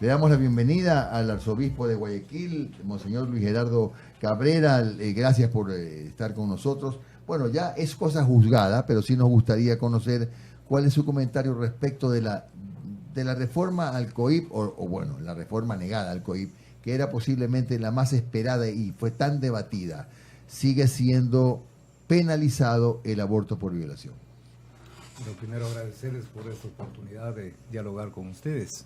Le damos la bienvenida al arzobispo de Guayaquil, Monseñor Luis Gerardo Cabrera. Gracias por estar con nosotros. Bueno, ya es cosa juzgada, pero sí nos gustaría conocer cuál es su comentario respecto de la reforma al COIP, o bueno, la reforma negada al COIP, que era posiblemente la más esperada y fue tan debatida. Sigue siendo penalizado el aborto por violación. Lo primero, agradecerles por esta oportunidad de dialogar con ustedes.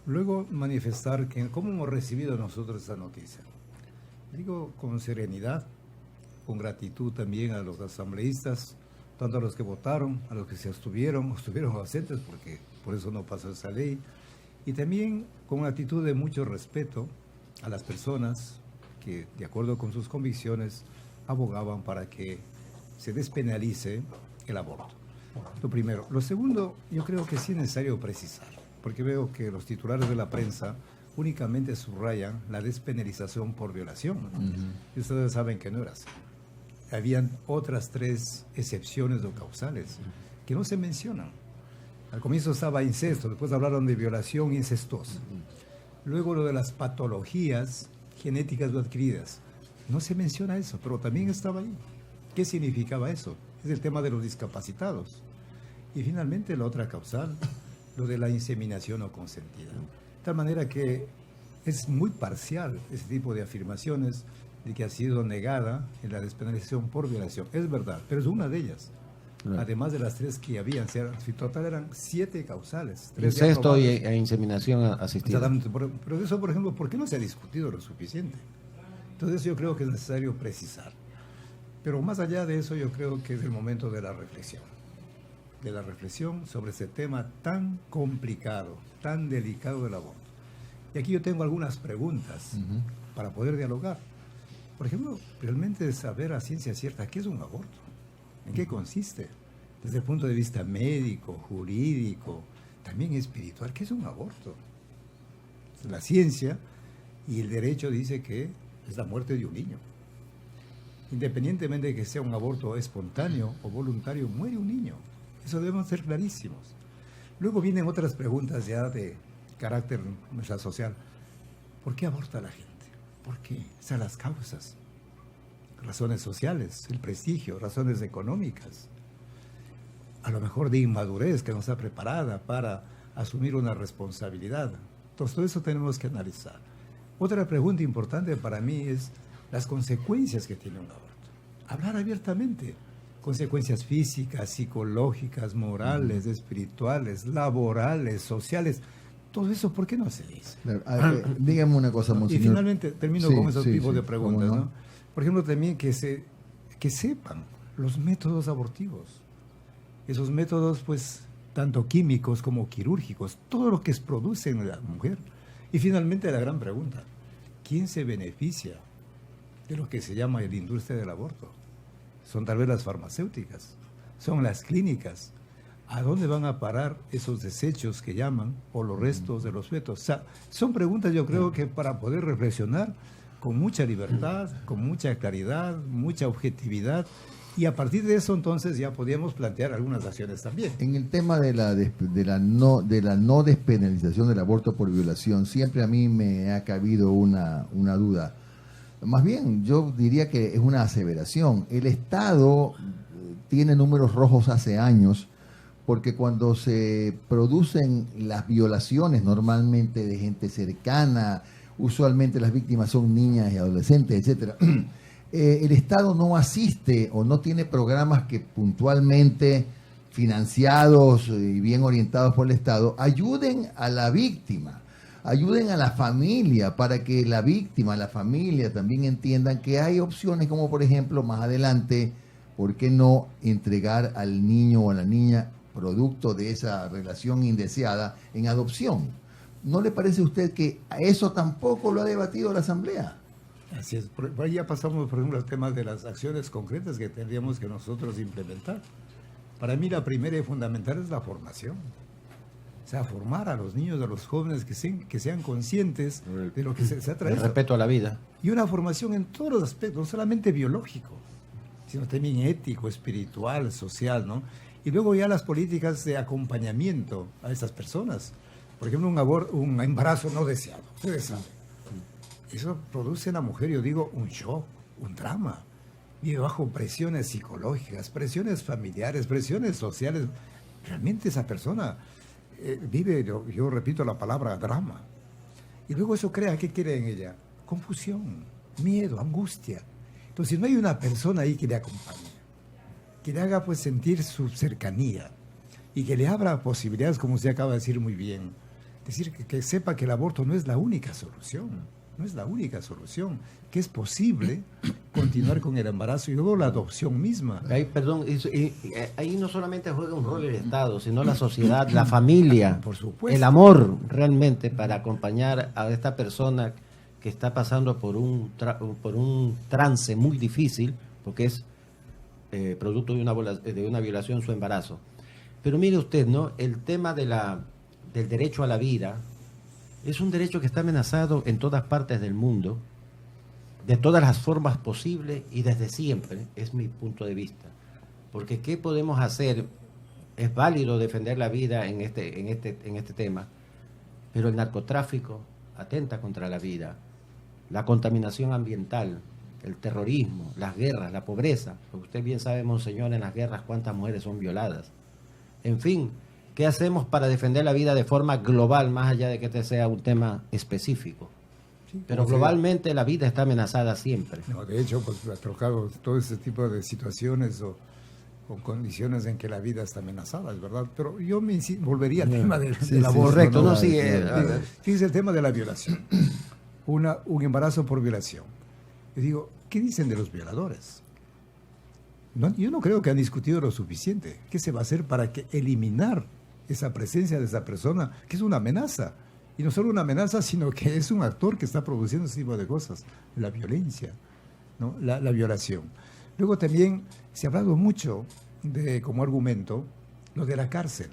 Luego manifestar cómo hemos recibido nosotros esta noticia. Digo con serenidad, con gratitud también a los asambleístas, tanto a los que votaron, a los que se estuvieron ausentes, porque por eso no pasó esa ley, y también con una actitud de mucho respeto a las personas que, de acuerdo con sus convicciones, abogaban para que se despenalice el aborto. Lo primero. Lo segundo, yo creo que sí es necesario precisar, porque veo que los titulares de la prensa únicamente subrayan la despenalización por violación. Y ustedes saben que no era así. Habían otras 3 excepciones o causales que no se mencionan. Al comienzo estaba incesto, después hablaron de violación incestuosa. Luego lo de las patologías genéticas o adquiridas. No se menciona eso, pero también estaba ahí. ¿Qué significaba eso? Es el tema de los discapacitados. Y finalmente la otra causal, lo de la inseminación no consentida. De tal manera que es muy parcial ese tipo de afirmaciones de que ha sido negada en la despenalización por violación. Es verdad, pero es una de ellas. Claro. Además de las 3 que habían, en total eran 7 causales. Incesto e inseminación asistida. Exactamente. Pero eso, por ejemplo, ¿por qué no se ha discutido lo suficiente? Entonces yo creo que es necesario precisar. Pero más allá de eso, yo creo que es el momento de la reflexión sobre ese tema tan complicado, tan delicado del aborto. Y aquí yo tengo algunas preguntas para poder dialogar. Por ejemplo, realmente saber a ciencia cierta qué es un aborto, en qué consiste, desde el punto de vista médico, jurídico, también espiritual, ¿qué es un aborto? La ciencia y el derecho dice que es la muerte de un niño. Independientemente de que sea un aborto espontáneo o voluntario, muere un niño. Eso debemos ser clarísimos. Luego vienen otras preguntas ya de carácter social. ¿Por qué aborta la gente? ¿Por qué? O sea, las causas. Razones sociales, el prestigio, razones económicas. A lo mejor de inmadurez que no está preparada para asumir una responsabilidad. Entonces, todo eso tenemos que analizar. Otra pregunta importante para mí es las consecuencias que tiene un aborto. Hablar abiertamente. Consecuencias físicas, psicológicas, morales, espirituales, laborales, sociales. Todo eso, ¿por qué no se dice? Dígame una cosa, Monseñor. Y finalmente termino con esos tipos de preguntas, ¿no? Por ejemplo, también que sepan los métodos abortivos. Esos métodos, pues, tanto químicos como quirúrgicos, todo lo que produce en la mujer. Y finalmente la gran pregunta, ¿quién se beneficia de lo que se llama la industria del aborto? Son tal vez las farmacéuticas, son las clínicas. ¿A dónde van a parar esos desechos que llaman o los restos de los fetos? O sea, son preguntas yo creo que para poder reflexionar con mucha libertad, con mucha claridad, mucha objetividad, y a partir de eso entonces ya podríamos plantear algunas acciones también. En el tema de la no despenalización del aborto por violación, siempre a mí me ha cabido una duda. Más bien, yo diría que es una aseveración. El Estado tiene números rojos hace años, porque cuando se producen las violaciones normalmente de gente cercana, usualmente las víctimas son niñas y adolescentes, etcétera, el Estado no asiste o no tiene programas que puntualmente financiados y bien orientados por el Estado ayuden a la víctima. Ayuden a la familia para que la víctima, la familia también entiendan que hay opciones como, por ejemplo, más adelante, ¿por qué no entregar al niño o a la niña producto de esa relación indeseada en adopción? ¿No le parece a usted que eso tampoco lo ha debatido la Asamblea? Así es. Ya pasamos, por ejemplo, al tema de las acciones concretas que tendríamos que nosotros implementar. Para mí la primera y fundamental es la formación. O sea, formar a los niños, a los jóvenes que sean conscientes de lo que se trata. El respeto a la vida. Y una formación en todos los aspectos, no solamente biológico, sino también ético, espiritual, social, ¿no? Y luego ya las políticas de acompañamiento a estas personas. por ejemplo, un embarazo no deseado, ustedes saben. Eso produce en la mujer, yo digo, un shock, un drama. Vive bajo presiones psicológicas, presiones familiares, presiones sociales. Realmente esa persona vive, yo repito la palabra, drama. Y luego eso crea, ¿qué quiere en ella? Confusión, miedo, angustia. Entonces, si no hay una persona ahí que le acompañe, que le haga pues sentir su cercanía y que le abra posibilidades, como usted acaba de decir muy bien, decir que sepa que el aborto no es la única solución. No es la única solución, que es posible continuar con el embarazo y luego la adopción misma. Ahí no solamente juega un rol el Estado, sino la sociedad, la familia, por supuesto, el amor realmente para acompañar a esta persona que está pasando por un trance muy difícil, porque es producto de una violación su embarazo. Pero mire usted, ¿no? El tema del derecho a la vida es un derecho que está amenazado en todas partes del mundo, de todas las formas posibles y desde siempre, es mi punto de vista. Porque ¿qué podemos hacer? Es válido defender la vida en este tema, pero el narcotráfico atenta contra la vida, la contaminación ambiental, el terrorismo, las guerras, la pobreza. Porque usted bien sabe, monseñor, en las guerras cuántas mujeres son violadas. En fin, ¿qué hacemos para defender la vida de forma global, más allá de que este sea un tema específico? Sí, pero globalmente la vida está amenazada siempre. No, de hecho, pues ha tocado todo ese tipo de situaciones o condiciones en que la vida está amenazada, es verdad. Pero yo volvería al tema del aborto. Correcto, ¿no? Fíjese el tema de la violación. Un embarazo por violación. Yo digo, ¿qué dicen de los violadores? No, yo no creo que han discutido lo suficiente. ¿Qué se va a hacer para eliminar esa presencia de esa persona, que es una amenaza? Y no solo una amenaza, sino que es un actor que está produciendo ese tipo de cosas. La violencia, ¿no? La violación. Luego también se ha hablado mucho como argumento, lo de la cárcel.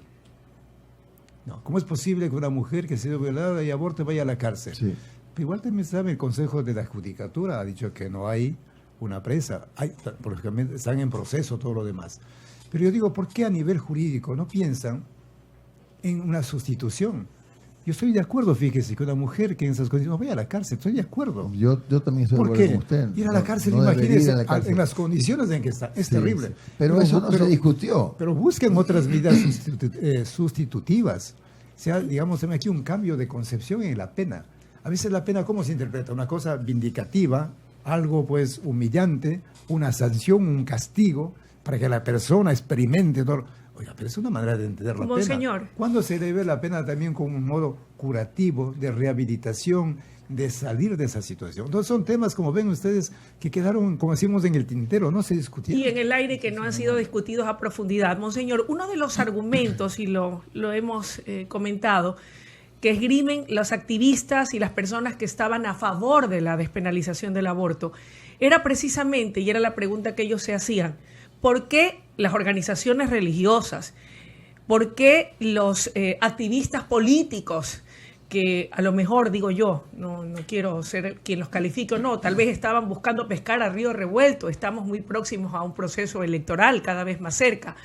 No, ¿cómo es posible que una mujer que ha sido violada y aborte vaya a la cárcel? Sí. Pero igual también sabe, el Consejo de la Judicatura ha dicho que no hay una presa, porque están en proceso todo lo demás. Pero yo digo, ¿por qué a nivel jurídico no piensan en una sustitución? Yo estoy de acuerdo, fíjese, que una mujer que en esas condiciones no vaya a la cárcel, estoy de acuerdo. Yo también estoy de acuerdo con usted. Ir a la cárcel, imagínese, en las condiciones en que está, es terrible. Sí. Pero eso no se discutió. Pero busquen otras medidas sustitutivas. O sea, digamos, aquí un cambio de concepción en la pena. A veces la pena, ¿cómo se interpreta? Una cosa vindicativa, algo pues humillante, una sanción, un castigo, para que la persona experimente todo. Oiga, pero es una manera de entender la pena. Señor. ¿Cuándo se le ve la pena también como un modo curativo, de rehabilitación, de salir de esa situación? Entonces son temas, como ven ustedes, que quedaron, como decimos, en el tintero, no se discutieron. Y en el aire, que no han sido discutidos a profundidad. Monseñor, uno de los argumentos, y lo hemos comentado, que esgrimen los activistas y las personas que estaban a favor de la despenalización del aborto, era precisamente, y era la pregunta que ellos se hacían, ¿por qué las organizaciones religiosas, por qué los activistas políticos, que a lo mejor, digo yo, no quiero ser quien los califique o no, tal vez estaban buscando pescar a río revuelto, estamos muy próximos a un proceso electoral cada vez más cerca,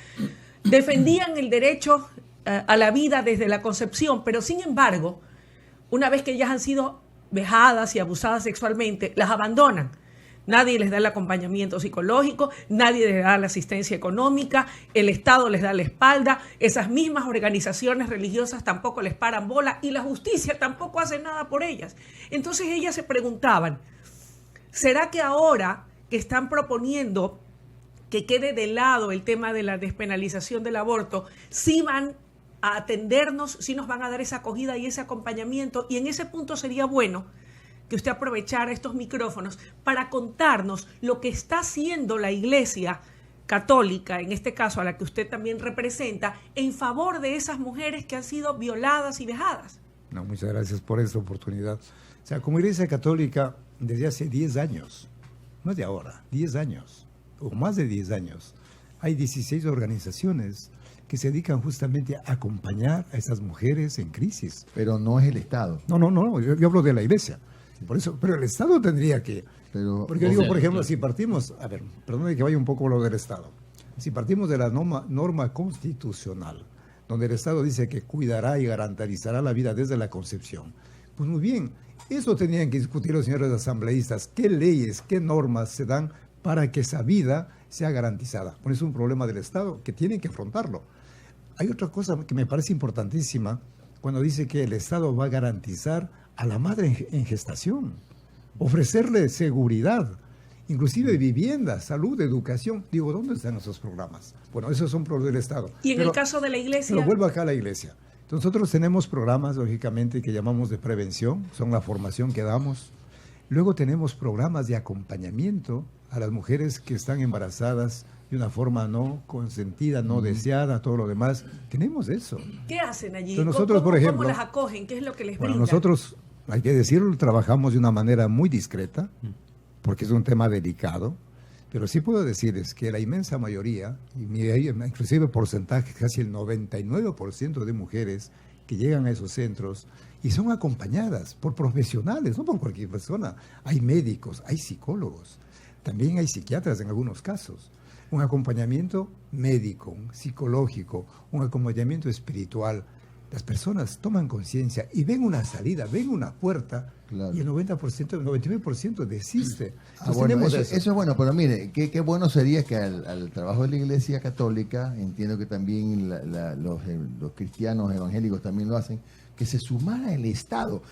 defendían el derecho a la vida desde la concepción, pero sin embargo, una vez que ellas han sido vejadas y abusadas sexualmente, las abandonan? Nadie les da el acompañamiento psicológico, nadie les da la asistencia económica, el Estado les da la espalda, esas mismas organizaciones religiosas tampoco les paran bola y la justicia tampoco hace nada por ellas. Entonces ellas se preguntaban, ¿será que ahora que están proponiendo que quede de lado el tema de la despenalización del aborto, sí van a atendernos, sí nos van a dar esa acogida y ese acompañamiento? Y en ese punto sería bueno que usted aprovechara estos micrófonos para contarnos lo que está haciendo la Iglesia Católica, en este caso a la que usted también representa, en favor de esas mujeres que han sido violadas y vejadas. No, muchas gracias por esta oportunidad. O sea, como Iglesia Católica, desde hace 10 años, no es de ahora, 10 años, o más de 10 años, hay 16 organizaciones que se dedican justamente a acompañar a esas mujeres en crisis. Pero no es el Estado. No, yo hablo de la Iglesia. Por eso, pero el Estado tendría que... porque yo digo, por ejemplo, si partimos... A ver, perdón que vaya un poco lo del Estado. Si partimos de la norma constitucional donde el Estado dice que cuidará y garantizará la vida desde la concepción. Pues muy bien, eso tenían que discutir los señores asambleístas. ¿Qué leyes, qué normas se dan para que esa vida sea garantizada? Por eso es un problema del Estado que tienen que afrontarlo. Hay otra cosa que me parece importantísima cuando dice que el Estado va a garantizar a la madre en gestación, ofrecerle seguridad, inclusive vivienda, salud, educación. Digo, ¿dónde están esos programas? Bueno, esos son programas del Estado. Y en el caso de la iglesia... Pero vuelvo acá a la iglesia. Nosotros tenemos programas, lógicamente, que llamamos de prevención, son la formación que damos. Luego tenemos programas de acompañamiento a las mujeres que están embarazadas de una forma no consentida, no deseada, todo lo demás. Tenemos eso. ¿Qué hacen allí? Entonces nosotros, por ejemplo, ¿Cómo las acogen? ¿Qué es lo que les brindan? Nosotros, hay que decirlo, trabajamos de una manera muy discreta, porque es un tema delicado, pero sí puedo decirles que la inmensa mayoría, inclusive porcentaje, casi el 99% de mujeres que llegan a esos centros y son acompañadas por profesionales, no por cualquier persona. Hay médicos, hay psicólogos, también hay psiquiatras en algunos casos. Un acompañamiento médico, psicológico, un acompañamiento espiritual. Las personas toman conciencia y ven una salida, ven una puerta, claro. Y el 90%, el 99% desiste. Bueno, eso es bueno, pero mire, qué bueno sería que al trabajo de la Iglesia Católica, entiendo que también los cristianos evangélicos también lo hacen, que se sumara el Estado.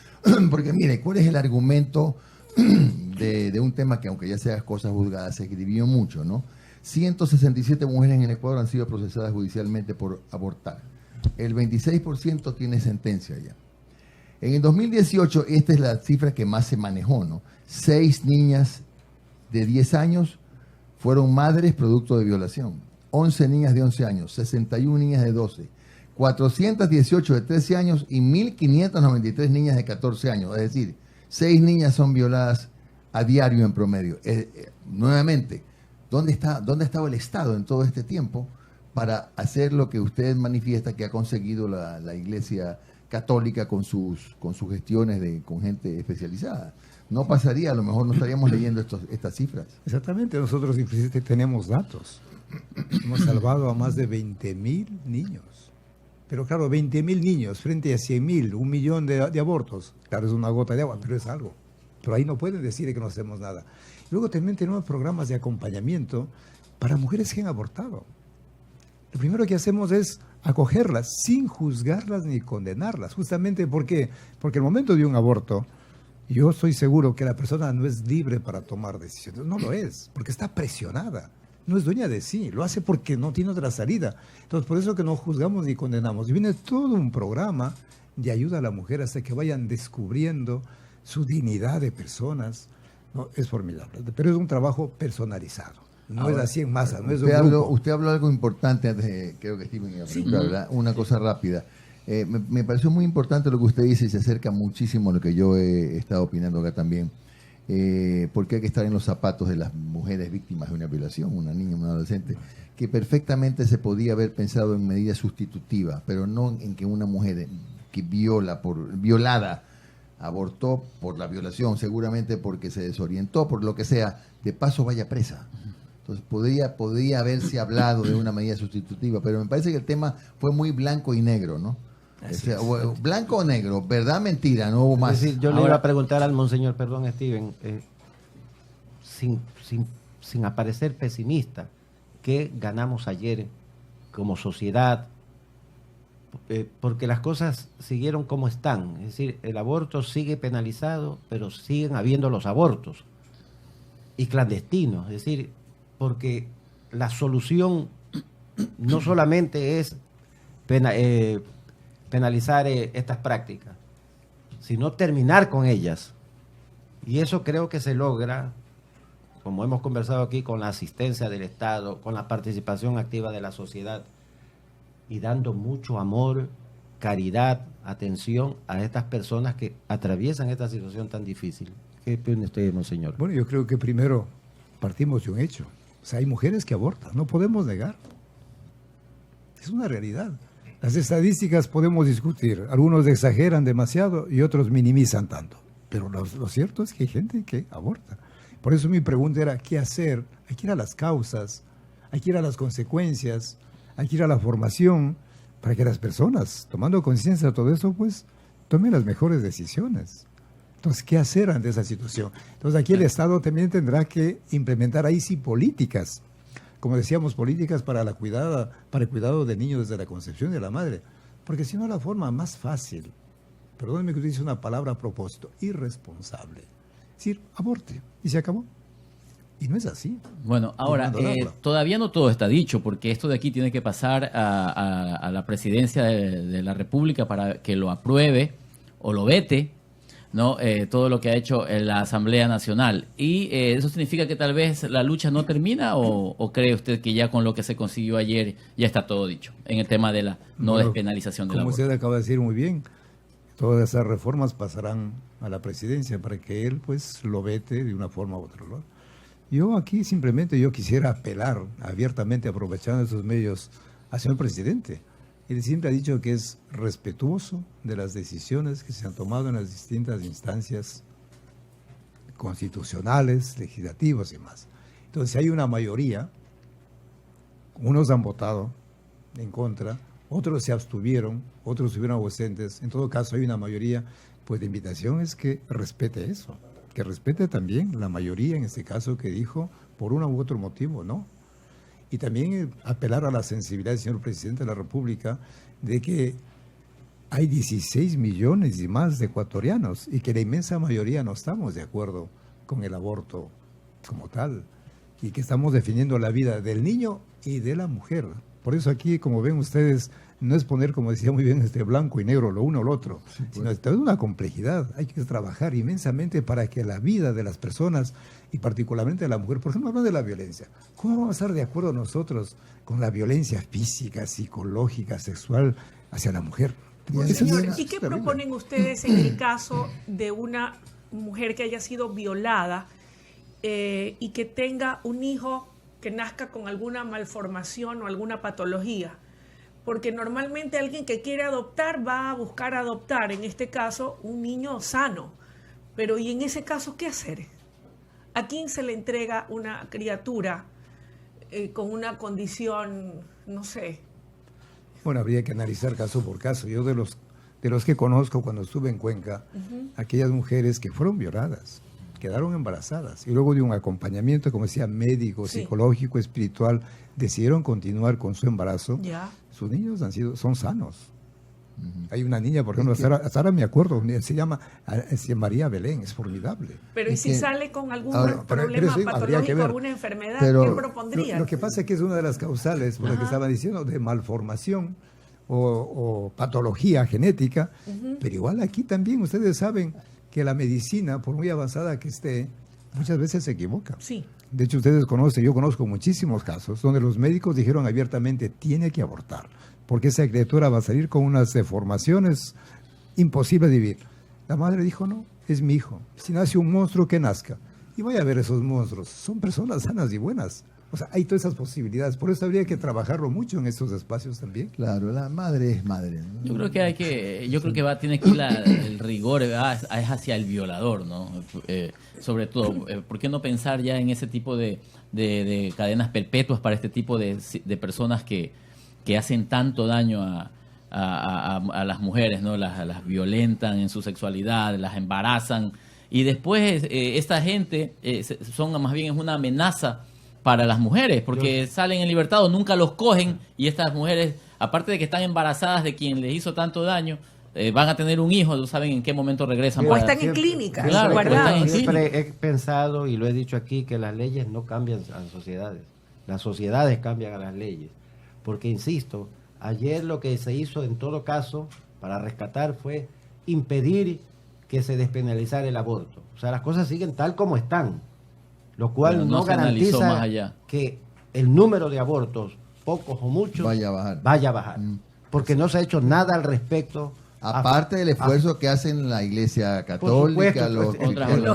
Porque mire, ¿cuál es el argumento de un tema que, aunque ya sea cosas juzgadas, se escribió mucho, ¿no? 167 mujeres en el Ecuador han sido procesadas judicialmente por abortar. El 26% tiene sentencia ya. En el 2018, esta es la cifra que más se manejó, ¿no? 6 niñas de 10 años fueron madres producto de violación. 11 niñas de 11 años, 61 niñas de 12, 418 de 13 años y 1.593 niñas de 14 años. Es decir, 6 niñas son violadas a diario en promedio. Nuevamente, ¿dónde ha estado el Estado en todo este tiempo para hacer lo que usted manifiesta que ha conseguido la Iglesia Católica con sus gestiones con gente especializada? No pasaría, a lo mejor no estaríamos leyendo estas cifras. Exactamente, nosotros tenemos datos. Hemos salvado a más de 20.000 niños. Pero claro, 20.000 niños frente a 100.000, 1 millón de abortos. Claro, es una gota de agua, pero es algo. Pero ahí no pueden decir que no hacemos nada. Luego también tenemos programas de acompañamiento para mujeres que han abortado. Lo primero que hacemos es acogerlas sin juzgarlas ni condenarlas. Justamente porque el momento de un aborto, yo estoy seguro que la persona no es libre para tomar decisiones. No lo es, porque está presionada. No es dueña de sí, lo hace porque no tiene otra salida. Entonces, por eso que no juzgamos ni condenamos. Y viene todo un programa de ayuda a la mujer hasta que vayan descubriendo su dignidad de personas. No, es formidable, pero es un trabajo personalizado. No ahora, es así en masa, no es de un grupo. Usted habló algo importante antes de, creo que Steven iba a preguntar, sí. ¿Verdad? Una cosa rápida. Me pareció muy importante lo que usted dice y se acerca muchísimo a lo que yo he estado opinando acá también. Porque hay que estar en los zapatos de las mujeres víctimas de una violación, una niña, una adolescente, que perfectamente se podía haber pensado en medidas sustitutivas, pero no en que una mujer que violada abortó por la violación, seguramente porque se desorientó, por lo que sea, de paso vaya presa. Entonces podría haberse hablado de una medida sustitutiva, pero me parece que el tema fue muy blanco y negro, ¿no? O sea, blanco o negro, verdad, mentira, no hubo más. Es decir, yo le iba a preguntar al monseñor, perdón, Steven, sin aparecer pesimista, ¿qué ganamos ayer como sociedad? Porque las cosas siguieron como están, es decir, el aborto sigue penalizado, pero siguen habiendo los abortos y clandestinos, es decir, porque la solución no solamente es penalizar estas prácticas, sino terminar con ellas. Y eso creo que se logra, como hemos conversado aquí, con la asistencia del Estado, con la participación activa de la sociedad y dando mucho amor, caridad, atención a estas personas que atraviesan esta situación tan difícil. ¿Qué opina usted, monseñor? Bueno, yo creo que primero partimos de un hecho. O sea, hay mujeres que abortan, no podemos negar. Es una realidad. Las estadísticas podemos discutir. Algunos exageran demasiado y otros minimizan tanto. Pero lo cierto es que hay gente que aborta. Por eso mi pregunta era, ¿qué hacer? Hay que ir a las causas, hay que ir a las consecuencias, hay que ir a la formación para que las personas, tomando conciencia de todo eso, pues tomen las mejores decisiones. Entonces, ¿qué hacer ante esa situación? Entonces, aquí el Estado también tendrá que implementar ahí sí políticas, como decíamos, políticas para el cuidado del niño desde la concepción de la madre. Porque si no, la forma más fácil, perdónenme que utilice una palabra a propósito, irresponsable, es decir, aborte, y se acabó. Y no es así. Bueno, ahora, todavía no todo está dicho, porque esto de aquí tiene que pasar a la presidencia de la República para que lo apruebe o lo vete, ¿no? Todo lo que ha hecho la Asamblea Nacional. ¿Y eso significa que tal vez la lucha no termina o cree usted que ya con lo que se consiguió ayer ya está todo dicho en el tema de la no despenalización del aborto? Como usted acaba de decir muy bien, todas esas reformas pasarán a la presidencia para que él pues lo vete de una forma u otra, ¿no? Yo aquí simplemente quisiera apelar abiertamente, aprovechando estos medios, al señor presidente. Él siempre ha dicho que es respetuoso de las decisiones que se han tomado en las distintas instancias constitucionales, legislativas y más. Entonces, si hay una mayoría, unos han votado en contra, otros se abstuvieron, otros estuvieron ausentes. En todo caso, hay una mayoría. Pues la invitación es que respete eso, que respete también la mayoría, en este caso, que dijo por uno u otro motivo, ¿no? Y también apelar a la sensibilidad del señor presidente de la República de que hay 16 millones y más de ecuatorianos y que la inmensa mayoría no estamos de acuerdo con el aborto como tal y que estamos defendiendo la vida del niño y de la mujer. Por eso aquí, como ven ustedes, no es poner, como decía muy bien, blanco y negro, lo uno o lo otro, sino es toda una complejidad. Hay que trabajar inmensamente para que la vida de las personas, y particularmente de la mujer, por ejemplo, hablando de la violencia, ¿cómo vamos a estar de acuerdo nosotros con la violencia física, psicológica, sexual hacia la mujer? Señor, ¿y qué proponen ustedes en el caso de una mujer que haya sido violada y que tenga un hijo que nazca con alguna malformación o alguna patología? Porque normalmente alguien que quiere adoptar va a buscar adoptar, en este caso, un niño sano. Pero ¿y en ese caso qué hacer? ¿A quién se le entrega una criatura con una condición, no sé? Bueno, habría que analizar caso por caso. Yo de los que conozco cuando estuve en Cuenca, aquellas mujeres que fueron violadas, quedaron embarazadas y luego de un acompañamiento, como decía, médico, psicológico, espiritual, decidieron continuar con su embarazo. Ya. Sus niños son sanos. Hay una niña, por ejemplo, hasta ahora me acuerdo, se llama María Belén, es formidable. Pero ¿y si sale con algún problema pero patológico, alguna enfermedad, qué propondría? Lo que pasa es que es una de las causales, por lo que estaba diciendo, de malformación o patología genética, pero igual aquí también ustedes saben que la medicina, por muy avanzada que esté, muchas veces se equivoca. Sí. De hecho, ustedes conocen, yo conozco muchísimos casos donde los médicos dijeron abiertamente, tiene que abortar, porque esa criatura va a salir con unas deformaciones imposibles de vivir. La madre dijo, no, es mi hijo. Si nace un monstruo, que nazca. Y vaya a ver esos monstruos, son personas sanas y buenas. O sea, hay todas esas posibilidades. Por eso habría que trabajarlo mucho en estos espacios también. Claro, la madre es madre, ¿no? Yo creo que tiene que ir el rigor es hacia el violador, ¿no? Sobre todo, ¿por qué no pensar ya en ese tipo de cadenas perpetuas para este tipo de personas que hacen tanto daño a las mujeres, ¿no? Las violentan en su sexualidad, las embarazan y después esta gente más bien es una amenaza para las mujeres, porque salen en libertad o nunca los cogen y estas mujeres, aparte de que están embarazadas de quien les hizo tanto daño, van a tener un hijo, no saben en qué momento regresan. O están en clínicas, claro, guardados. Siempre he pensado y lo he dicho aquí que las leyes no cambian a las sociedades, las sociedades cambian a las leyes, porque insisto, ayer lo que se hizo en todo caso para rescatar fue impedir que se despenalizara el aborto. O sea, las cosas siguen tal como están, lo cual no garantiza que el número de abortos, pocos o muchos, vaya a bajar. Porque no se ha hecho nada al respecto. Aparte del esfuerzo que hacen la Iglesia Católica, los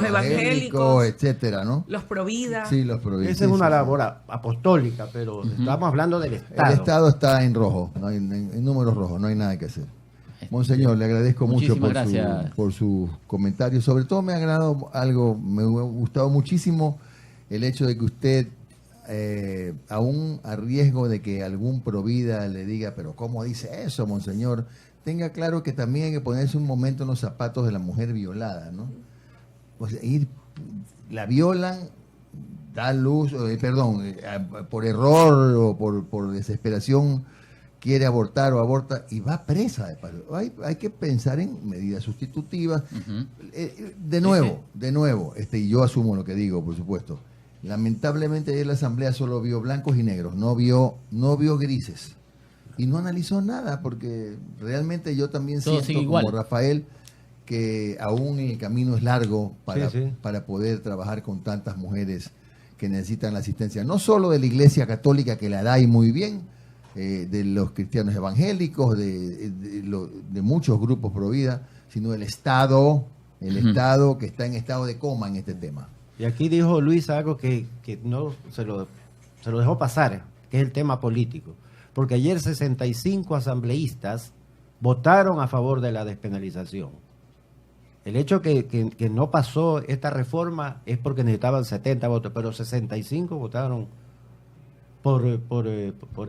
evangélicos, etcétera, ¿no? Los providas. Sí, los providas. Esa es una labor apostólica, pero estamos hablando del Estado. El Estado está en rojo, no hay, en números rojos, no hay nada que hacer. Monseñor, le agradezco mucho por sus comentarios. Sobre todo me ha agradado algo, me ha gustado muchísimo el hecho de que usted aún a riesgo de que algún provida le diga, pero ¿cómo dice eso, monseñor? Tenga claro que también hay que ponerse un momento en los zapatos de la mujer violada, ¿no? Pues la violan, da luz, por error o por desesperación quiere abortar o aborta y va presa de paso. Hay que pensar en medidas sustitutivas. De nuevo, y yo asumo lo que digo, por supuesto. Lamentablemente ayer la asamblea solo vio blancos y negros, no vio grises. Y no analizó nada, porque realmente yo también todo siento como Rafael que aún el camino es largo para poder trabajar con tantas mujeres que necesitan la asistencia, no solo de la Iglesia Católica, que la da y muy bien, de los cristianos evangélicos, de muchos grupos pro vida, sino del Estado, Estado que está en estado de coma en este tema. Y aquí dijo Luis algo que no se lo dejó pasar, que es el tema político. Porque ayer 65 asambleístas votaron a favor de la despenalización. El hecho que no pasó esta reforma es porque necesitaban 70 votos, pero 65 votaron por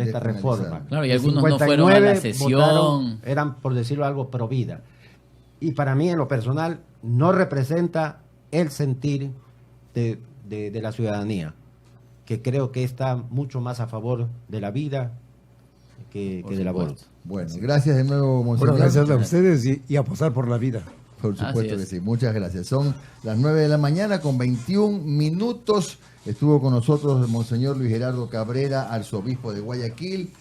esta reforma. Claro, y algunos no fueron a la sesión. Eran, por decirlo algo, pro vida. Y para mí, en lo personal, no representa el sentir de la ciudadanía, que creo que está mucho más a favor de la vida que del aborto. Bueno, gracias de nuevo, monseñor. Bueno, gracias a ustedes y apostar por la vida. Por supuesto que sí, muchas gracias. Son las 9 de la mañana con 21 minutos. Estuvo con nosotros el monseñor Luis Gerardo Cabrera, arzobispo de Guayaquil.